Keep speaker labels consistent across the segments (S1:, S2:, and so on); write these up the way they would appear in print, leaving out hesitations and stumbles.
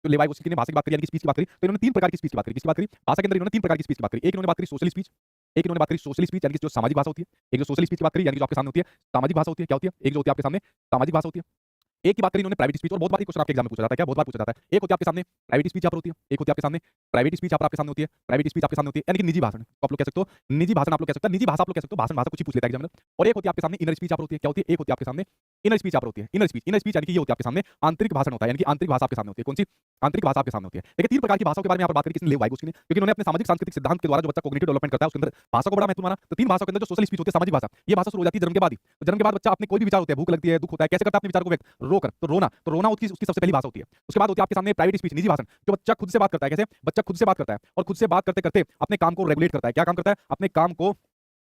S1: तो लेवाई गोस्की ने भाषा की बात करी यानी कि स्पीच की बात करी, तो इन्होंने तीन प्रकार की स्पीच की बात करी। किसकी बात करी? भाषा के अंदर इन्होंने तीन प्रकार की स्पीच की बात करी। एक इन्होंने बात करी सोशल स्पीच, एक इन्होंने बात करी सोशल स्पीच यानी कि जो सामाजिक भाषा होती है, एक जो सोशल स्पीच की बात करी यानी कि जो आपके सामने होती है सामाजिक भाषा होती है, क्या होती है? एक जो होती है आपके सामने सामाजिक भाषा होती है। एक की बात करी इन्होंने प्राइवेट स्पीच, और बहुत बार ये क्वेश्चन आपके एग्जाम में पूछा जाता है, क्या बहुत बार पूछा जाता है। एक होती है आपके सामने प्राइवेट स्पीच यहाँ पर होती है, एक होती है आपके सामने प्राइवेट स्पीच यहाँ पर आपके सामने होती है, प्राइवेट स्पीच आपके सामने होती है यानी कि निजी भाषण, तो आप लोग कह सकते हो निजी भाषण, आप लोग कह सकते हो निजी भाषा, आप लोग कह सकते हो भाषण, भाषा कुछ ही पूछ लेता है एग्जामिनर। और एक होती है आपके सामने इनर स्पीच यहाँ पर होती है, क्या होती है? एक होती है आपके सामने इनर स्पीच यहाँ पर होती है। इनर स्पीच यानी कि ये होती है आपके सामने आंतरिक भाषण होता है, यानी कि आंतरिक भाषा आपके सामने होती है। कौन सी? आंतरिक भाषा आपके सामने होती है। देखिए तीन प्रकार की भाषाओं के बारे में यहाँ पर बात करी किसने? लेव वाइगोस्की ने, क्योंकि उन्होंने अपने सामाजिक सांस्कृतिक सिद्धांत के द्वारा जो बच्चा कॉग्निटिव डेवलपमेंट करता है उसके अंदर भाषा को बड़ा महत्व माना। तो तीन भाषाओं के अंदर जो सोशल स्पीच होती है, सामाजिक भाषा, ये भाषा शुरू हो जाती है जन्म के बाद ही। तो जन्म के बाद बच्चा अपने कोई भी विचार होते हैं, भूख लगती है, दुख होता है, कैसे करता है अपने विचार को व्यक्त? रोकर, तो रोना, तो रोना उसकी उसकी सबसे पहली भाषा होती है। उसके बाद होती है आपके सामने प्राइवेट स्पीच, निजी भाषण, जो बच्चा खुद से बात करता है। कैसे? बच्चा खुद से बात करता है और खुद से बात करते करते अपने काम को रेगुलेट करता है। क्या काम करता है? अपने काम को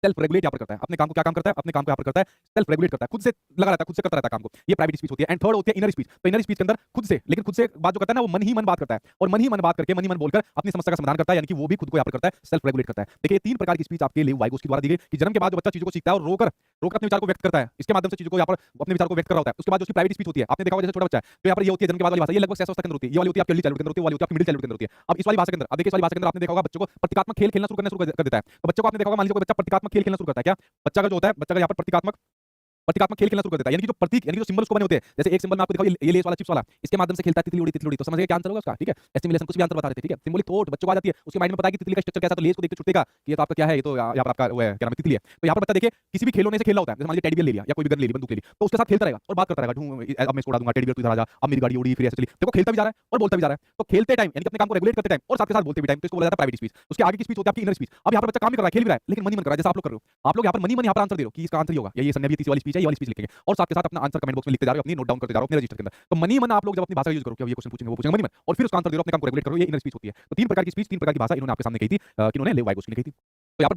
S1: सेल्फ रेगुलेट यहाँ पर करता है। अपने काम को क्या काम करता है? अपने काम को यहाँ पर करता है सेल्फ रेगुलेट करता है, खुद से लगा रहता है, खुद से करता रहता है काम को। ये प्राइवेट स्पीच होती है। एंड थर्ड होती है इनर स्पीच। तो इनर स्पीच के अंदर खुद से, लेकिन खुद से बात जो करता है ना, वो मन ही मन बात करता है, और मन ही मन बात करके, मन ही मन बोलकर अपनी समस्या का समाधान करता है, यानी कि वो भी खुद को यहाँ पर करता है, सेल्फ रेगुलेट करता है। देखिए तीन प्रकार की स्पीच आपके लेव वाइगोस्की द्वारा दी गई कि जन्म के बाद जो बच्चा चीजों को सीखता है और रोकर रोकर अपने विचार को व्यक्त करता है, इसके माध्यम से चीजों को यहाँ पर अपने विचार को व्यक्त कर रहा होता है। उसके बाद जो उसकी प्राइवेट स्पीच होती है, आपने देखा होगा जैसे छोटा बच्चा है तो यहाँ पर ये होती है जन्म के बाद वाली भाषा, ये लगभग 6 वर्ष तक के अंदर होती है। ये वाली होती है आपकी अर्ली चाइल्डहुड के अंदर होती है, वाली होती है आपकी मिडिल चाइल्डहुड के अंदर होती है। अब इस वाली भाषा के अंदर, अब देखिए इस वाली भाषा के अंदर आपने देखा होगा बच्चों को प्रतीकात्मक खेल खेलना शुरू करना शुरू कर देता है। तो बच्चों को आपने देखा होगा, मान लीजिए कोई बच्चा प्रतीकात्मक खेल खेलना शुरू करता है, क्या बच्चा का जो होता है, बच्चा का यहाँ पर प्रतीकात्मक खेल खेलना शुरू कर देता है, यानी कि जो प्रतीक, यानी कि जो सिंबल्स को बने होते हैं, जैसे एक सिंबल में आपको दिखाओ ये लेस वाला चिप्स वाला, इसके माध्यम से खेलता है तितली उड़ी तितली उड़ी, तो समझिए क्या आंसर होगा उसका? ठीक है, एस्टिमुलेशन कुछ भी आंसर बता देते हैं। ठीक है, सिंबॉलिक थॉट बच्चों को आ जाती है, उसके माइंड में पता है कि तितली का स्ट्रक्चर कैसा, तो लेस को देख के छुट्टेगा कि ये तो आपका क्या है, ये तो यहाँ पर आपका वो है क्या नाम है, तितली है। तो यहाँ पर बच्चा देखिए किसी भी खिलौने से खेल रहा होता है, जैसे मान लीजिए टेडी बियर ले लिया या कोई भी गन ले ली, बंदूक ले ली, तो उसके साथ खेलता रहेगा और बात करता रहेगा, अब मैं इसको उड़ा दूंगा, टेडी बियर तू इधर आ जा, अब मेरी गाड़ी उड़ी, फिर ऐसे चली। देखो खेलता भी जा रहा है और बोलता भी जा रहा है। तो खेलते टाइम यानी कि अपने काम को रेगुलेट करते टाइम और साथ के साथ बोलते भी टाइम, तो इसको बोला जाता है प्राइवेट स्पीच। उसके आगे की स्पीच होती है आपकी इनर स्पीच। अब यहाँ पर बच्चा काम भी कर रहा है, खेल भी रहा है, लेकिन मन ही मन कर रहा है, जैसा आप लोग कर रहे हो। आप लोग यहाँ पर मन ही मन यहाँ पर आंसर दे रहे हो कि इसका आंसर ही होगा, या ये संज्ञा भी तीसरी वाली स्पीच है, ये वाली स्पीच लिखेंगे, और साथ के साथ अपना आंसर कमेंट बॉक्स में लिखते जा रहे हो, अपनी नोट डाउन करते जा रहे हो अपने रजिस्टर के अंदर। तो मनी मन आप लोग जब अपनी भाषा यूज करो, क्या ये क्वेश्चन पूछेंगे वो पूछेंगे मनी मन, और फिर उसका आंसर दे रहे हो, अपने काम को रेगुलेट करो, ये इनर स्पीच होती है। तो तीन प्रकार की स्पीच, तीन प्रकार की भाषा इन्होंने आपके सामने कही थी, किन्होंने लेव वाइगोस्की ने कही थी। तो यहाँ पर